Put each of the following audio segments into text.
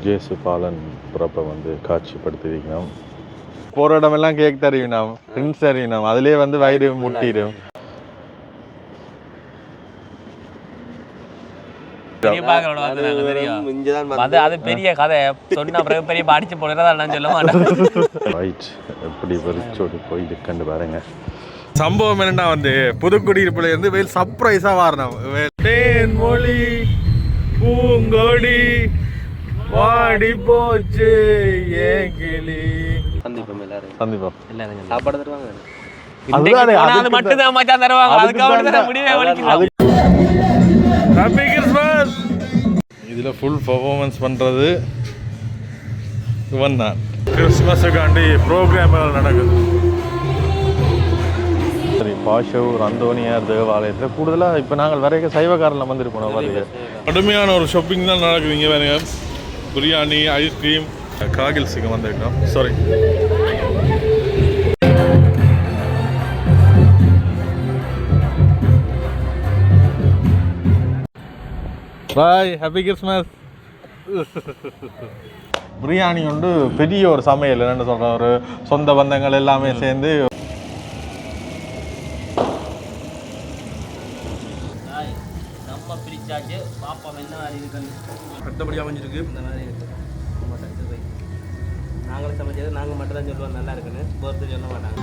ஜேசு பாலன் பிறப்பை வந்து காட்சிப்படுத்திருக்கணும். போகிற இடமெல்லாம் கேக் தருவினோம், ட்ரிங்க்ஸ் தருவினோம், அதுலேயே வந்து வயிறு முட்டிடும். பெரிய கதை சொன்ன பிறகு பெரிய பாடிச்சு போடுறதா சொல்ல மாட்டேன். எப்படி வெறிச்சோடி போய் இதுக்கண்டு பாருங்க. சம்பவம் என்னன்னா வந்து புதுக்குடியிருப்புல இருந்து வேல் சர்ப்ரைஸா வாரணும். மொழி பூங்கொடி வாடி போச்சு ஏன் கிளி. சந்திப்போம் எல்லாரும் சந்திப்போம். சாப்பாடு தருவாங்க. அது மட்டும் தான் மச்சான் தருவாங்க. அதுக்கு முடிவே வலிக்குது. Happy Christmas. இதுல ஃபுல் பெர்ஃபார்மன்ஸ் பண்றது இவன் தான். கிறிஸ்மஸுக்காண்டி ப்ரோக்ராம்கள் நடக்குது. சரி, பாஷூர் அந்தோனியார் தேவாலயத்தில் கூடுதலாக இப்போ நாங்கள் வரைக்கும் சைவக்காரில் வந்துருப்போம். பாருங்க, கடுமையான ஒரு ஷாப்பிங் தான் நடக்குது இங்கே. வேணுங்க பிரியாணி, ஐஸ்கிரீம், காகில்ஸுக்கு வந்துருக்கோம். சாரி, பாய், ஹாப்பி கிறிஸ்மஸ். பிரியாணி வந்து பெரிய ஒரு சமையல், என்னென்னு சொல்கிறோம், ஒரு சொந்த பந்தங்கள் எல்லாமே சேர்ந்து அடுத்தபடியாக அமைஞ்சிருக்கு. இந்த மாதிரி நாங்களும் சமைச்சது நாங்கள் மட்டும் தான் சொல்லுவோம் நல்லா இருக்குன்னு, பொறுத்து சொல்ல மாட்டாங்க.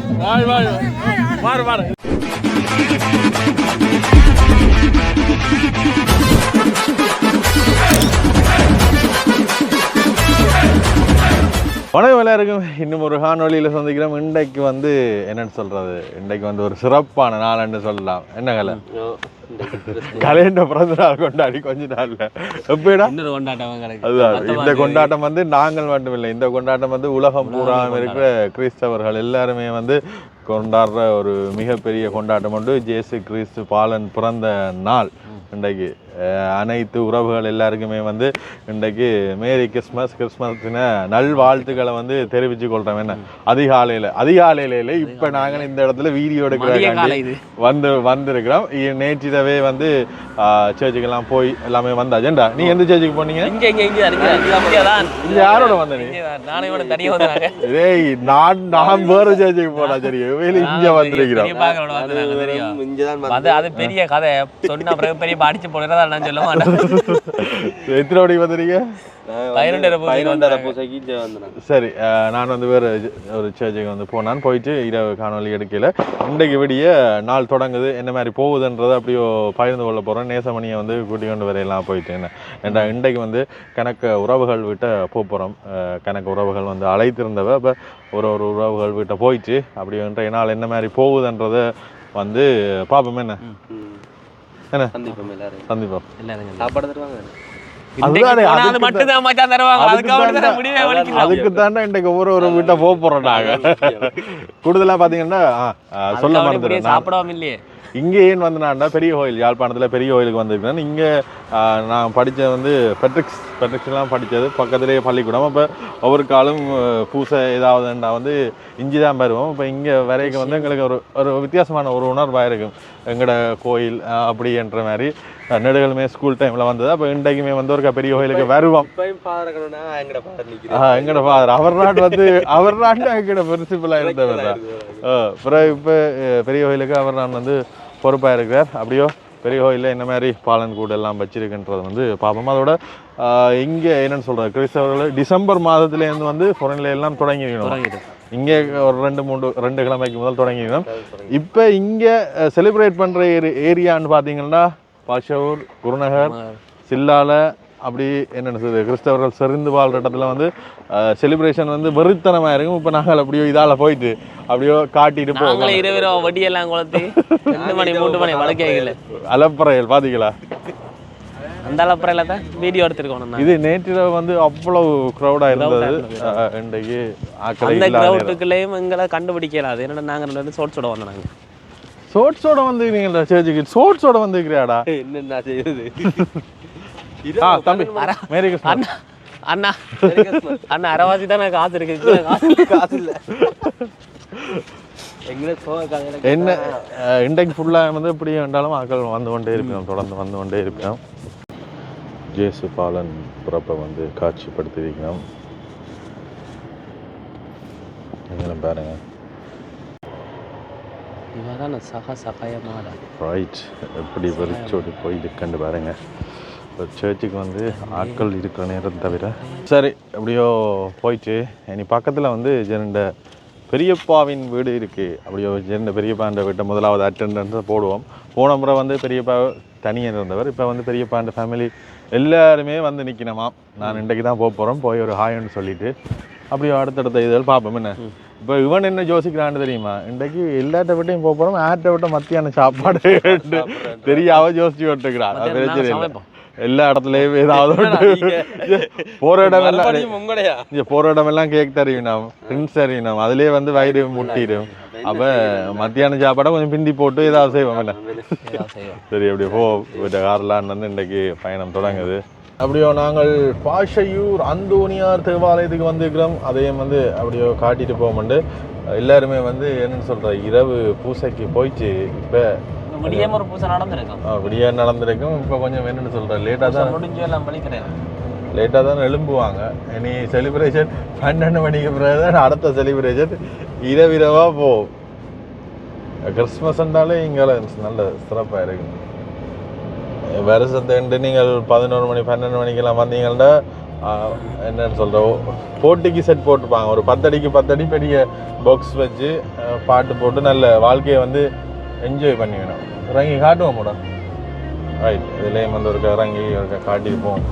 வணக்கம் எல்லாருக்கும். இன்னும் ஒரு காணொலியில் சந்திக்கிறோம். இன்றைக்கு வந்து என்னென்னு சொல்கிறது, இன்றைக்கு வந்து ஒரு சிறப்பான நாள்னு சொல்லலாம். என்ன கலை கலைன்ற பிறந்த நாள் கொண்டாடி கொஞ்ச நாள்ல எப்படா அதுதான். இந்த கொண்டாட்டம் வந்து நாங்கள் மட்டுமில்லை, இந்த கொண்டாட்டம் வந்து உலகம் பூரா இருக்கிற கிறிஸ்தவர்கள் எல்லாருமே வந்து கொண்டாடுற ஒரு மிகப்பெரிய கொண்டாட்டம் உண்டு. ஜேசு கிறிஸ்து பாலன் பிறந்த நாள் இன்றைக்கு. அனைத்து உறவுகள் எல்லாருக்குமே வந்து இன்றைக்கு மேரி கிறிஸ்மஸ், கிறிஸ்மஸின நல்வாழ்த்துக்களை வந்து தெரிவித்து கொள்கிறோம். என்ன அதிகாலையில் இப்போ நாங்கள் இந்த இடத்துல வீடியோ எடுக்கிறதுக்காண்டி வந்திருக்கிறோம். நேற்றிடவே வந்து சர்ச்சுக்கெல்லாம் போய் எல்லாமே வந்தாச்சுண்டா. நீ எந்த சர்ச்சுக்கு போனீங்க? யாரோட வந்த நீ? நான் வேற சர்ச்சுக்கு போனா. சரி, இங்க வந்திருக்கிறோம். அது பெரிய கதை சொன்ன பிறகு பெரிய பாடிச்சு போடுறதா சொல்ல மாட்டேன். எத்தனை மணிக்கு வந்துறீங்க? சரி, நான் வந்து வேறு ஒரு சர்ச்சுக்கு வந்து போனான். போயிட்டு இரவு காணொலி எடுக்கல. இன்றைக்கு விடிய நாள் தொடங்குது, என்ன மாதிரி போகுதுன்றதை அப்படியோ பகிர்ந்து கொள்ள போகிறேன். நேசமணியை வந்து கூட்டிக் கொண்டு வரையெல்லாம் போயிட்டு என்ன இன்றைக்கு வந்து கணக்கு உறவுகள் வீட்டை போகிறோம். கணக்கு உறவுகள் வந்து அழைத்திருந்தவ. இப்போ ஒரு உறவுகள் வீட்டை போயிட்டு அப்படி இன்றைய நாள் என்ன மாதிரி போகுதுன்றதை வந்து பார்ப்போம். என்ன சந்திப்போம். அதுக்கு தானே இன்றைக்கு ஒரு வீட்டை போறோம் நாங்க. கூடுதலா பாத்தீங்கன்னா சொல்ல மறந்துடுறேன், சாப்பிடாம இல்லையே. இங்கே ஏன் வந்தனாண்டா பெரிய கோயில், யாழ்ப்பாணத்தில் பெரிய கோயிலுக்கு வந்திருக்கேன். இங்கே நான் படித்தது வந்து பெட்ரிக்ஸ்லாம் படித்தது பக்கத்துலேயே பள்ளிக்கூடம். அப்போ ஒவ்வொரு காலம் பூசை ஏதாவதுண்டா வந்து இஞ்சி தான் பெறுவோம். இப்போ இங்கே வரைக்கும் வந்து எங்களுக்கு ஒரு வித்தியாசமான ஒரு உணர்வாக இருக்கும். எங்களோட கோயில் அப்படி என்ற மாதிரி நெடுகளுமே ஸ்கூல் டைமில் வந்தது. அப்போ இன்றைக்குமே வந்து ஒரு பெரிய கோயிலுக்கு வருவோம். எங்களோட ஃபாதர் அவர் நாட்டு எங்களோட பிரின்சிபலாக இருந்தவர் தான். அப்புறம் இப்போ பெரிய கோயிலுக்கு அவர் நான் வந்து பொறுப்பாக இருக்கிறார். அப்படியோ பெரிய கோயிலில் என்ன மாதிரி பாலன் கூட எல்லாம் வச்சிருக்குன்றது வந்து பார்ப்போம். அதோட இங்கே என்னென்னு சொல்கிறது, கிறிஸ்தவர்கள் டிசம்பர் மாதத்துலேருந்து வந்து ஃபாரின்ல எல்லாம் தொடங்கிடணும். இங்கே ஒரு 2 கிழமைக்கு முதல் தொடங்கிடணும். இப்போ இங்கே செலிப்ரேட் பண்ணுற ஏரியான்னு பார்த்தீங்கன்னா பாஷூர், குருநகர், சில்லால, அப்படி என்னென்னு சொல்றது, கிறிஸ்தவர்கள் செறிந்து வாழ்கிற இடத்துல வந்து செலிப்ரேஷன் வந்து வெறித்தனமாக இருக்கும். இப்போ நாங்கள் அப்படியோ இதால் போயிட்டு அப்படியோ காட்டிட்டு போவோம். வட்டியெல்லாம் குளத்து 2 மணி 3 மணி வழக்கைகள் அலப்பறைகள் பார்த்தீங்களா? அந்த அலப்பறையில் தான் வீடியோ எடுத்துருக்கோம். இது நேற்று வந்து அவ்வளவு க்ரௌடாக இருந்தது. இன்றைக்கு அந்த க்ரௌட்டுக்குள்ளேயும் எங்களை கண்டுபிடிக்கலாது. என்னென்னா நாங்கள் வந்து ஷோட்ஸோட வந்தோம். நாங்கள் ஷோட்ஸோட வந்துக்கிறீங்களா? சர்ச்சுக்கு ஷோட்ஸோட வந்துக்கிறியாடா? என்னென்ன செய்யுது தம்பி? மேரி கிறிஸ்மஸ் அண்ணா. அண்ணா அரவாசி தான் காசு இருக்கு, காசு இல்லை. என்ன இன்றைக்கு ஃபுல்லாக வந்து இப்படி வேண்டாலும் ஆக்கள் வந்து கொண்டே இருப்போம், தொடர்ந்து வந்து கொண்டே இருப்போம். ஜேசு பாலன் பிறப்பை வந்து காட்சிப்படுத்தியிருக்கிறோம். நீங்களும் பாருங்க. இவதான் சகாயமான ரைட், எப்படி வெறிச்சோடி போய் இதுக்கண்டு பாருங்க. ஒரு சர்ச்சுக்கு வந்து ஆட்கள் இருக்கிற நேரம் தவிர சரி எப்படியோ போயிட்டு இனி பக்கத்தில் வந்து ஜெரண்ட பெரியப்பாவின் வீடு இருக்குது. அப்படியோ ஜெரண்ட பெரியப்பாண்ட வீட்டை முதலாவது அட்டெண்டன்ஸை போடுவோம். போன முறை வந்து பெரியப்பா தனியாக இருந்தவர், இப்போ வந்து பெரியப்பாண்ட ஃபேமிலி எல்லாருமே வந்து நிற்கணுமா. நான் இன்றைக்கு தான் போக போகிறோம். போய் ஒரு ஹாய்ன்னு சொல்லிவிட்டு அப்படியோ அடுத்தடுத்த இதழ் பார்ப்போம். என்ன இப்போ இவன் என்ன யோசிக்கிறான்னு தெரியுமா, இன்றைக்கு எல்லாட்ட விட்டையும் போக போகிறோம், ஆட்டை விட்ட மத்தியான சாப்பாடு தெரியாம யோசிச்சு விட்டுக்கிறான். அது பிரச்சனை இல்லை. எல்லா இடத்துலயும் ஏதாவது போற இடமெல்லாம் போற இடமெல்லாம் கேக் தருவினோம், ட்ரிங்க்ஸ் தருவினோம், அதுலயே வந்து வயிறு முட்டிடும். அப்ப மத்தியான சாப்பாடை கொஞ்சம் பிந்தி போட்டு ஏதாவது செய்வோம். இல்லை சரி அப்படியே போ வீட்டை கார்லான்னு வந்து இன்றைக்கு பயணம் தொடங்குது. அப்படியோ நாங்கள் பாஷையூர் அந்தோனியார் தேவாலயத்துக்கு வந்திருக்கிறோம். அதையும் வந்து அப்படியோ காட்டிட்டு போவோம்ண்டு எல்லாருமே வந்து என்னன்னு சொல்ற இரவு பூசைக்கு போயிட்டு இப்போ ஒரு பூசை நடந்திருக்கும். விடிய நடந்திருக்கும். இப்போ கொஞ்சம் என்னென்னு சொல்கிறேன் லேட்டாக தான் எழும்புவாங்க. இனி செலிப்ரேஷன் 12 மணிக்கு பிறகு தான் அடுத்த செலிப்ரேஷன் இரவிரவாக போகும். கிறிஸ்மஸ்ன்றாலே இங்கே நல்ல சிறப்பாக இருக்கு. வருஷத்துண்டு நீங்கள் 11 மணி 12 மணிக்கெல்லாம் வந்தீங்கன்னா என்னென்னு சொல்கிறோம் போட்டிக்கு செட் போட்டுப்பாங்க. ஒரு 10 அடிக்கு 10 அடி பெரிய பாக்ஸ் வச்சு பாட்டு போட்டு நல்ல வாழ்க்கையை வந்து என்ஜாய் பண்ணிக்கணும். இறங்கி காட்டுவோம் மேடம். ரைட், இதுலேயும் வந்து ஒரு இறங்கி ஒரு காட்டியிருப்போம்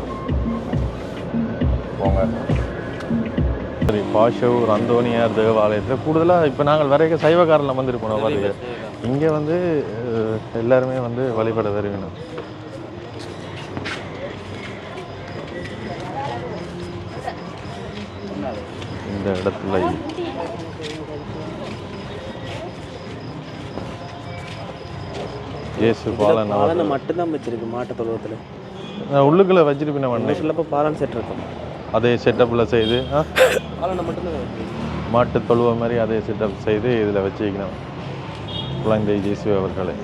போங்க. சரி, பாஷூர் அந்தோனியார் தேவாலயத்தில் கூடுதலாக இப்போ நாங்கள் வரைக்க சைவக்காரில் வந்துருப்போம். பாருங்க இங்கே வந்து எல்லாருமே வந்து வழிபட வருவினோம். இந்த இடத்துல ஜேசு பாலன் மட்டும்தான் வச்சிருக்கு மாட்டு தொழுவத்தில். நான் உள்ளுக்குள்ளே வச்சிருப்பேன். இப்போ பாலன் செட் இருக்கும். அதே செட்டப்பில் செய்து பாலனை மட்டும்தான் மாட்டு தொழுவ மாதிரி அதே செட்டப் செய்து இதில் வச்சுக்கணும். குழந்தை ஜேசு அவர்களே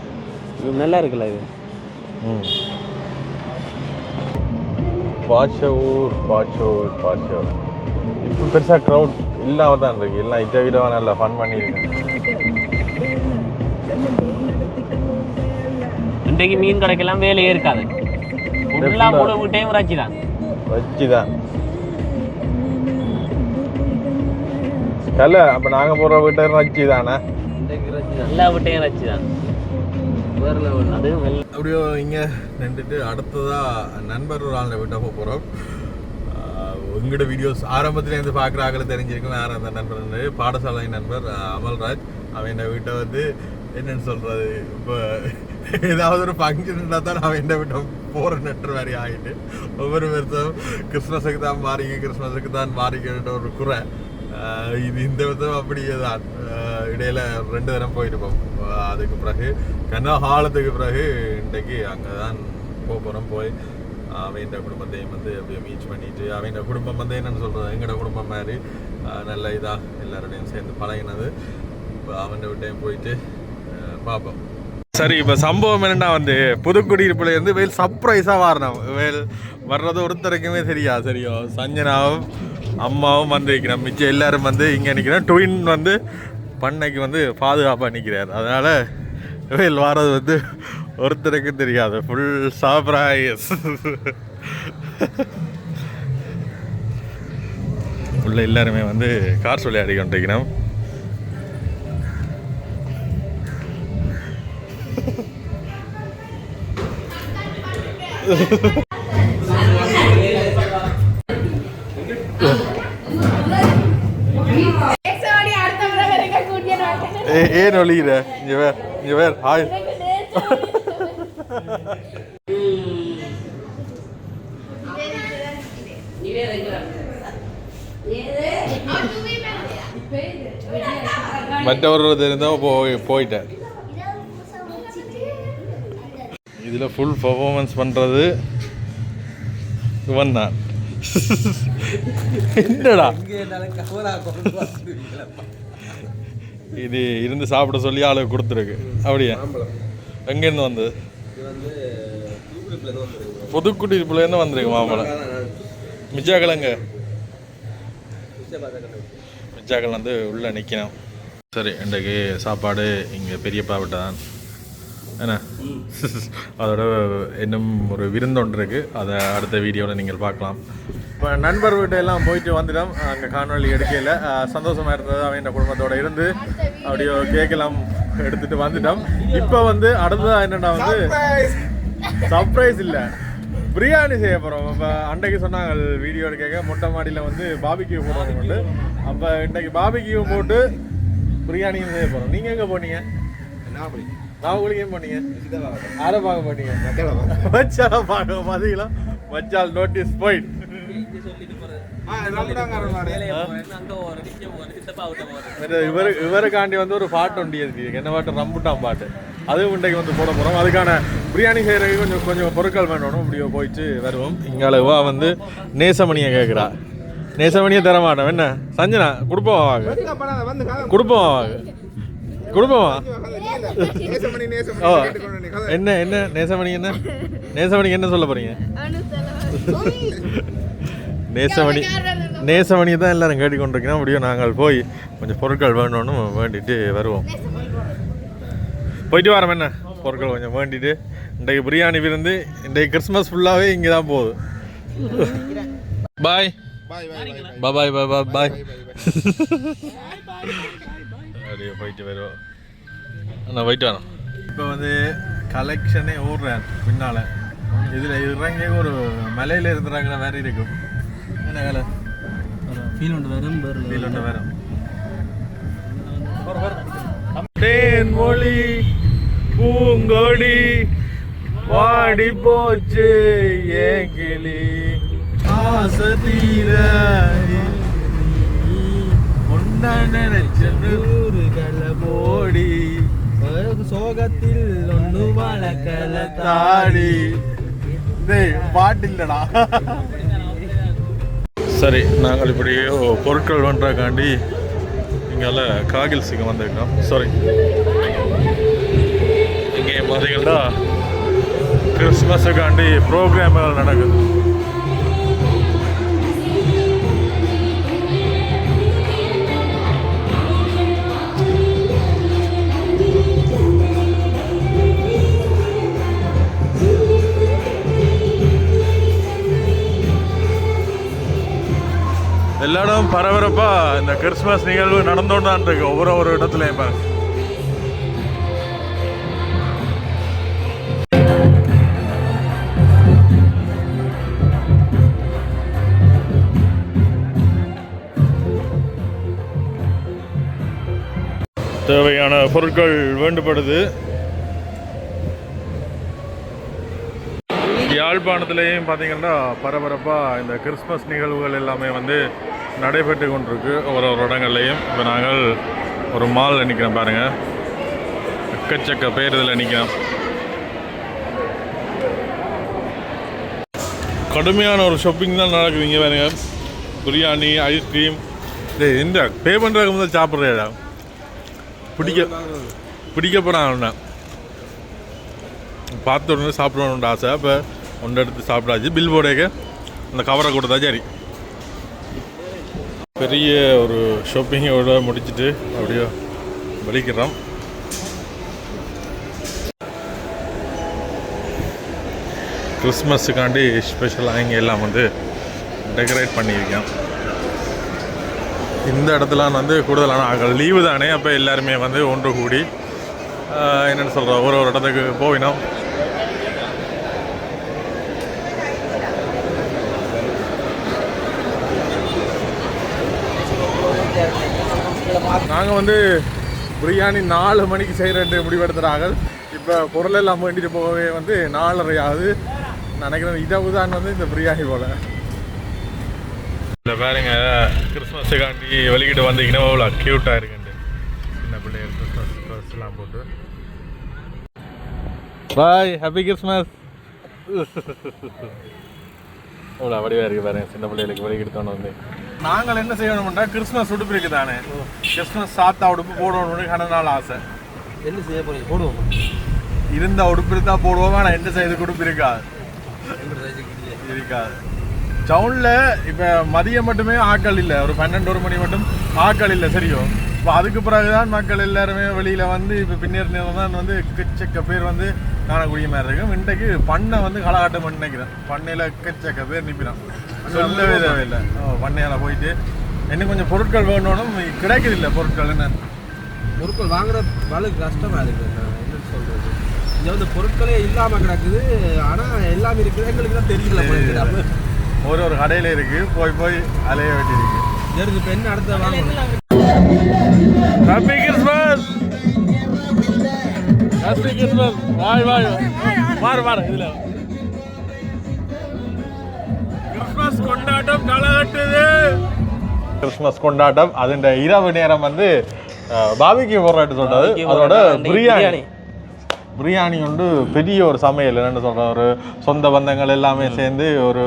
நல்லா இருக்குல்ல இது. பாஷூர் பாஷூர் பாஷூர் இப்போ பெருசாக க்ரௌட் இல்லாமல் தான் இருக்கு. எல்லாம் இதை விட நல்லா ஃபன் பண்ணியிருக்கேன். இன்றைக்கு மீன் கடைக்கெல்லாம் வேலையே இருக்காது. முழு வீட்டையும் வச்சுதான் கல்ல. அப்போ நாங்கள் போகிற வீட்டையும் வச்சு தானே, எல்லா வீட்டையும் வச்சுதான். அப்படியோ இங்கே நின்றுட்டு அடுத்ததாக நண்பர் ஒரு ஆள் வீட்டை போக போகிறோம். உங்களோட வீடியோஸ் ஆரம்பத்துலேருந்து பார்க்குற ஆக்களை தெரிஞ்சிருக்கும். யார் அந்த நண்பர்? பாடசாலை நண்பர் அமல்ராஜ். அவன் வீட்டை வந்து என்னன்னு சொல்கிறது, இப்போ ஏதாவது ஒரு ஃபங்க்ஷன்னா தான் அவன் என்ன விட்ட போகிற நெட்டு மாதிரி ஆகிட்டு ஒவ்வொரு வருஷம் கிறிஸ்மஸுக்கு தான் மாறிங்க, கிறிஸ்மஸுக்கு தான் மாறிக்கிட்ட ஒரு குறை. இது இந்த வருஷம் அப்படியே தான். இடையில 2 தரம் போயிருப்போம். அதுக்கு பிறகு கண்ணா ஹாலத்துக்கு பிறகு இன்றைக்கு அங்கே தான் போகிறோம். போய் அவன் குடும்பத்தையும் வந்து அப்படியே மீட் பண்ணிட்டு, அவன் குடும்பம் வந்து என்னென்னு சொல்கிறது எங்களோட குடும்பம் மாதிரி நல்ல இதாக எல்லாரோடையும் சேர்ந்து பழகினது. இப்போ அவன் விட்டையும் போயிட்டு பார்ப்போம். சரி, இப்போ சம்பவம் என்னென்னா வந்து புதுக்குடியிருப்புலேருந்து வேல் சர்ப்ரைஸாக வரணும். வேல் வர்றது ஒருத்தருக்குமே தெரியாது. சரியோ, சஞ்சனாவும் அம்மாவும் வந்து நிற்கிறோம். மிச்சம் எல்லோரும் வந்து இங்கே நிற்கிறோம். ட்வின் வந்து பண்ணைக்கு வந்து பாதுகாப்பாக நிற்கிறார். அதனால் வேல் வர்றது வந்து ஒருத்தருக்கும் தெரியாது. Full surprise. உள்ள எல்லாருமே வந்து கார் விளையாடி கொண்டிருக்கிறோம். ஏன் ஒளிகிற? இங்க வேற ஹாய். மற்றவர் தெரிந்தால் போயிட்டேன். இதில் ஃபுல் பர்ஃபார்மன்ஸ் பண்ணுறது இவன் தான். என்னடா இது இருந்து சாப்பிட சொல்லி ஆளுக்கு கொடுத்துருக்கு. அப்படியே எங்கேருந்து வந்தது? புதுக்குடியிருப்புலேருந்து வந்திருக்கு மாம்பழம். மிஜாக்கிழங்க மிஜாக்கள் வந்து உள்ளே நிற்கணும். சரி, இன்றைக்கு சாப்பாடு இங்கே பெரியப்பா விட்ட தான் என்ன அதோட இன்னும் ஒரு விருந்தொன்று இருக்குது. அதை அடுத்த வீடியோவில் நீங்கள் பார்க்கலாம். இப்போ நண்பர் வீட்டையெல்லாம் போயிட்டு வந்துட்டோம். அங்கே காணொலி எடுக்கையில் சந்தோஷமாக இருந்தது. அவன் குடும்பத்தோடு இருந்து அப்படியோ கேட்கலாம் எடுத்துகிட்டு வந்துட்டோம். இப்போ வந்து அடுத்ததாக என்னென்னா வந்து சர்ப்ரைஸ் இல்லை, பிரியாணி செய்ய போகிறோம். இப்போ அன்றைக்கு சொன்னாங்க வீடியோ எடுக்க மொட்டை மாடியில் வந்து பாபிக்யூ போடுவோம்னு. அப்போ இன்றைக்கு பாபிக்யூ போட்டு பிரியாணியும் செய்ய போகிறோம். நீங்கள் எங்கே போனீங்க? நான் உங்களுக்கு ஏன் பண்ணீங்க? யாரை பார்க்க போனீங்க? மச்சால பார்க்க பார்த்தீங்களா? மச்சால் நோட்டீஸ் போயிட் இவருக்காண்டி வந்து ஒரு பாட்டு ஒண்டி இருக்கு. என்ன பாட்டு? ரம்புட்டான் பாட்டு. அதுவும் இன்றைக்கு வந்து போட போகிறோம். அதுக்கான பிரியாணி செய்கிறதுக்கு கொஞ்சம் கொஞ்சம் பொருட்கள் வேணும். இப்படியோ போயிட்டு வருவோம். இங்காலவா வந்து நேசமணியை கேட்குறா. நேசமணியை தர மாட்டோம். என்ன சஞ்சனா கொடுப்போம் வாங்க, கொடுப்போம் வாங்க, கொடுப்போமா? ஓ என்ன என்ன நேசமணி என்ன நேசமணிக்கு என்ன சொல்ல போறீங்க? நேசமணியை தான் எல்லாரும் கேட்டுக்கொண்டிருக்கிறோம். அப்படியே நாங்கள் போய் கொஞ்சம் பொருட்கள் வேணும்னு வேண்டிட்டு வருவோம். போயிட்டு வரோம். என்ன பொருட்கள் கொஞ்சம் வேண்டிட்டு இன்றைக்கு பிரியாணி விருந்து. இன்றைக்கு கிறிஸ்மஸ் ஃபுல்லாகவே இங்கே தான் போகுது. பாய் பாய் பாய் பாய் பாய் பாய். அப்படியே போயிட்டு வருவோம். நான் போயிட்டு வரோம். இப்போ வந்து கலெக்ஷனே ஓடுறேன் பின்னால். இதில் இறங்கி ஒரு மலையில் இருக்கிறாங்கிற மாதிரி இருக்கும். என்ன வேலை? ஃபீல் ஒன்று வரும். தேன் மொழி பூங்கொடி வாடி போச்சு ஏன் கிளி ஆசை தீர ஒன்ன நினைச்ச நூறுகளை போடி சோகத்தில் ஒன்று வளர்க்கல தாடி. பாட்டு இல்லடா. சரி, நாங்கள் இப்படி பொருட்கள் பண்ணுறக்காண்டி இங்கால காகில்ஸுக்கு வந்திருக்கோம். சாரி, இங்கே பார்த்தீங்கன்னா கிறிஸ்மஸுக்காண்டி ப்ரோக்ராம்கள் நடக்குது. எல்லா இடம் பரபரப்பா இந்த கிறிஸ்மஸ் நிகழ்வு நடந்தோன்னு இருக்கு. ஒவ்வொரு இடத்துலையும் பாருங்க. தேவையான பொருட்கள் வேண்டுபடுது. யாழ்ப்பாணத்துலேயும் பார்த்தீங்கன்னா பரபரப்பாக இந்த கிறிஸ்மஸ் நிகழ்வுகள் எல்லாமே வந்து நடைபெற்று கொண்டிருக்கு ஒரு இடங்கள்லையும். இப்போ நாங்கள் ஒரு மாலில் நிற்கிறோம் பாருங்கள். எக்கச்சக்க பேர் இதில் நிற்கிறோம். கடுமையான ஒரு ஷாப்பிங் தான் நடக்குது இங்கே பாருங்க. பிரியாணி, ஐஸ்கிரீம். இந்த பே பண்ணுறதுக்கு முதல் சாப்பிட்றேடா பிடிக்க போகிறான். பார்த்த உடனே சாப்பிடணுன்ற ஆசை. இப்போ ஒன்று எடுத்து சாப்பிடாச்சு. பில் போடேக்க அந்த கவரை கொடுத்தா சரி. பெரிய ஒரு ஷாப்பிங்கோட முடிச்சுட்டு அப்படியே வலிக்கிறோம். கிறிஸ்மஸுக்காண்டி ஸ்பெஷலாக இங்கே எல்லாம் வந்து டெக்கரேட் பண்ணியிருக்கேன். இந்த இடத்துல வந்து கூடுதலான ஆட்கள் லீவு தானே. அப்போ எல்லாருமே வந்து ஒன்று கூடி என்னென்னு சொல்கிறோம் ஒரு இடத்துக்கு போயினோம். நாங்கள் வந்து பிரியாணி 4 மணிக்கு செய்கிறேன்ட்டு முடிவெடுத்துறாங்க. இப்போ பொருள் எல்லாம் வேண்டிட்டு போகவே வந்து 4:30 ஆகுது நினைக்கிறேன். இதாக தான் வந்து இந்த பிரியாணி போல். இல்லை பாருங்க, கிறிஸ்மஸுக்காண்டி வெளிக்கிட்டு வந்தீங்கன்னா அவ்வளோ க்யூட்டாக இருக்குண்டு. சின்ன பிள்ளைகள் கிறிஸ்மஸ் ட்ரெஸ்லாம் போட்டு. பாய், ஹாப்பி கிறிஸ்மஸ். அவ்வளோ வடிவாக இருக்குது பாருங்க. சின்ன பிள்ளைகளுக்கு வெளிக்கிட்டு வந்து நாங்கள் என்ன செய்யணும்னா கிறிஸ்மஸ் உடுப்பு இருக்குது தானே. கிறிஸ்மஸ் சாத்தா உடுப்பு போடணும்னு கன நாள் ஆசை. என்ன செய்ய போறீங்க? போடுவோம். இருந்த உடுப்பு இருந்தால் போடுவோம். ஆனால் எந்த சைடு உடுப்பு இருக்காது. இருக்காது. டவுனில் இப்போ மதியம் மட்டுமே ஆட்கள் இல்லை, ஒரு 12 மணி மட்டும் ஆட்கள் இல்லை சரியோ. இப்போ அதுக்கு பிறகுதான் மக்கள் எல்லாருமே வெளியில் வந்து இப்போ பின்னர் நேரம் தான் வந்து எக்கச்சக்க பேர் வந்து காணக்கூடிய மாதிரி இருக்கும். இன்றைக்கு பண்ணை வந்து களகாட்டம் நினைக்கிறேன். பண்ணையில் எக்கச்சக்க பேர் நிற்கிறான், சொல்லவே தேவையில்லை. பண்ணையால் போயிட்டு இன்னும் கொஞ்சம் பொருட்கள் வேணும்னும் கிடைக்குது இல்லை. பொருட்கள் என்ன பொருட்கள் வாங்குற வேலை கஷ்டமாக இருக்குது. என்னன்னு சொல்கிறது, இங்கே வந்து பொருட்களே இல்லாமல் கிடக்குது. ஆனால் எல்லாமே இருக்குது, எங்களுக்கு தான் தெரியல. ஒரு கடையில் இருக்குது, போய் போய் அலைய வேண்டியிருக்கு. எனக்கு இப்போ என்ன அடுத்த வாங்கணும். Happy Christmas, happy Christmas. வாய் மாறு மாறு. இதில் கிறிஸ்மஸ் கொண்டாட்டம் களகட்டுது. கிறிஸ்மஸ் கொண்டாட்டம் அதுண்ட இரவு நேரம் வந்து பாபிக்கு போராட்டு சொல்றது. அதோட பிரியாணி வந்து பெரிய ஒரு சமையல். என்னென்னு சொல்கிறோம், ஒரு சொந்த பந்தங்கள் எல்லாமே சேர்ந்து ஒரு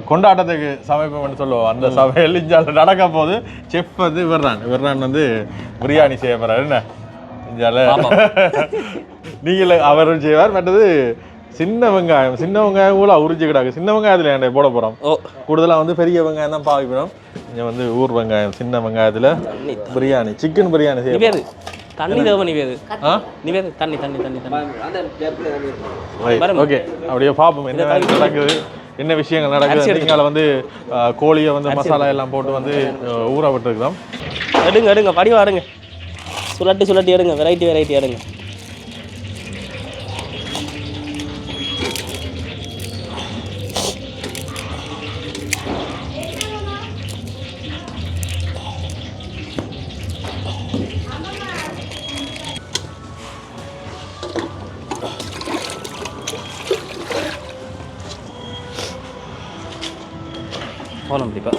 கொண்டாட்டத்துக்கு சமைப்போம்னு சொல்லுவோம். அந்த சமையல் இஞ்சால நடக்க போது செஃப் வந்து விர்றான் வந்து பிரியாணி செய்ய போகிறார். என்ன இஞ்சால நீங்கள் அவரும் செய்வார். மற்றது சின்ன வெங்காயம் கூட உரிச்சு கிடாக்கு. சின்ன வெங்காயத்தில் என்ன போட போகிறோம். கூடுதலாக வந்து பெரிய வெங்காயம் தான் பாவிக்கிறோம். இங்கே வந்து ஊர் வெங்காயம், சின்ன வெங்காயத்தில் பிரியாணி, சிக்கன் பிரியாணி செய்ய. தண்ணி தேவை நிவேது. நிவேது தண்ணி தண்ணி தண்ணி தண்ணி. ஓகே, அப்படியே பார்ப்போம் என்ன நடக்குது, என்ன விஷயங்கள் நடக்குது. நீங்கள் வந்து கோழியை வந்து மசாலா எல்லாம் போட்டு வந்து ஊற விட்டுருக்கிறோம். எடுங்க படிவா எடுங்க, சுலட்டி எடுங்க, வெரைட்டி எடுங்க. போகலாம் இப்படிப்பா.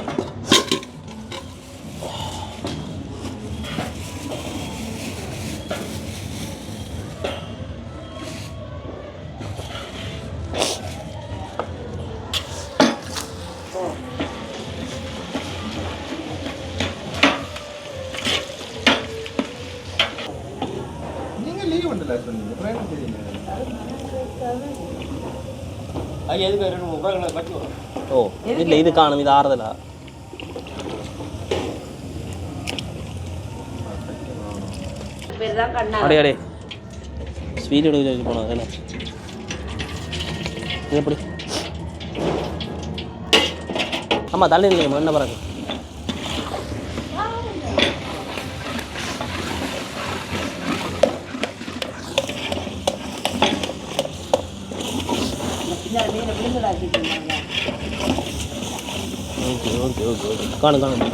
நீங்கள் லீவ் பண்ணல சொன்னீங்க, பிரயாணம் தெரியல. ஐயா எதுக்கு 2 ரூபாய்களை கட்டி வரும். ஓ இல்லை, இது காணும், இது ஆறுதலா. அடே ஸ்வீட் எடுக்க போனோம். என்ன இது எப்படி? ஆமாம், தள்ளி இல்லைங்க, என்ன பிறகு ஓகே காணும் காணுங்க.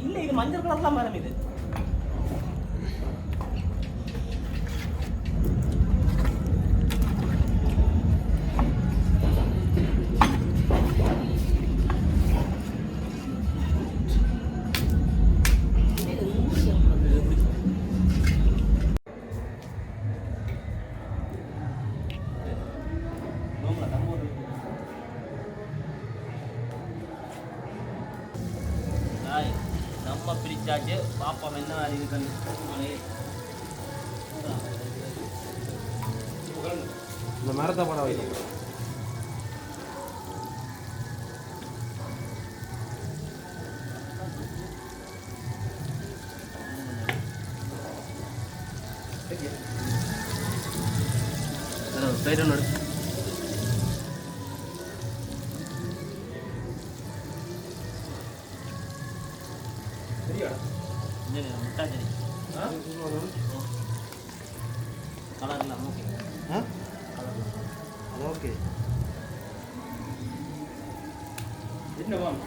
இல்லை, இது மஞ்சள் கலர் தான் மேடம். இது நம்ம பிரிச்சாச்சு. பாப்பா என்ன இருக்குன்னு இந்த மரத்தை படம் வைக்கணும். சைடு முட்டாச்சரி கலர் இல்லை. Okay okay. என்ன வாங்க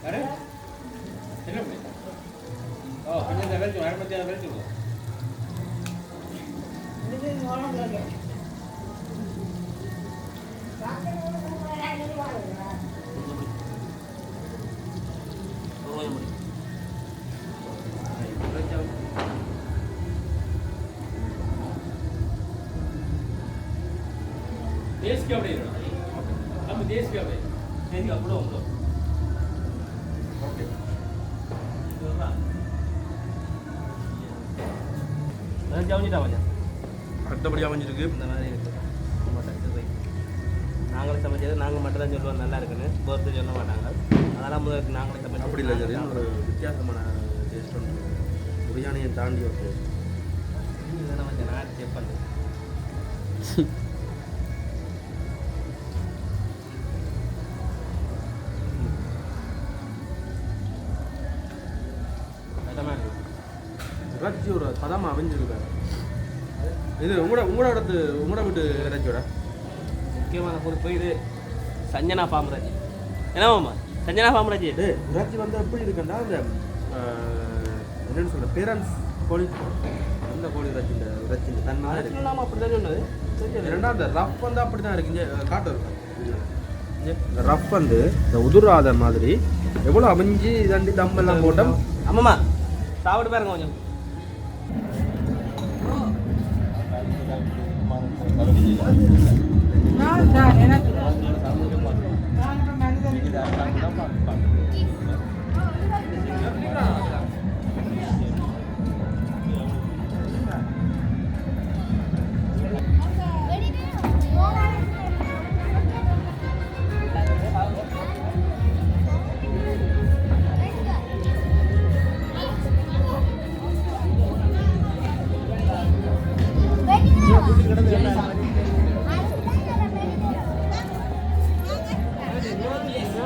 அரே என்ன ஓ கொஞ்சம் வெல்கம் ஆரம்பிச்சா வெல்கம். இது வாங்க அடுத்தபடி அமைஞ்சிருக்கு. இந்த மாதிரி இருக்கு. நாங்களே சமைச்சது நாங்கள் மட்டும் தான் சொல்லுவோம் நல்லா இருக்குன்னு, பொறுத்து சொல்ல மாட்டாங்க. அதெல்லாம் முதல்ல நாங்களே சமைச்சு அப்படி இல்லை சரி, ஒரு வித்தியாசமான டேஸ்ட் ஒன்று, பிரியாணியை தாண்டி ஒரு டேஸ்ட். இதெல்லாம் கொஞ்சம் நான் செக் பண்ணுறேன். இறைச்சி ஒரு பதமாக அமைஞ்சிருக்கு. இது உங்களோட வீட்டு இறைச்சியோட முக்கியமான பொறுப்பு இது சஞ்சனா ஃபார்ம் இறைச்சி. என்னமாம்மா சஞ்சனா ஃபார்ம் இறைச்சி? இறைச்சி வந்து எப்படி இருக்குன்னா அந்த என்னென்னு சொல்கிறேன், பேரண்ட்ஸ் கோழி, அந்த கோழி இறைச்சி, இந்த இறைச்சி இந்த தன்மை இல்லாமல் அப்படி தான் சொன்னது. ரெண்டா அந்த ரஃப் வந்து அப்படி தான் இருக்கு. காட்டு இருக்கும் இந்த ரஃப் வந்து இந்த உதுராத மாதிரி எவ்வளோ அமைஞ்சு இதாண்டி தம்மெல்லாம் போட்டோம். ஆமாம்மா சாப்பிட்டு பாருங்க கொஞ்சம். எனக்கு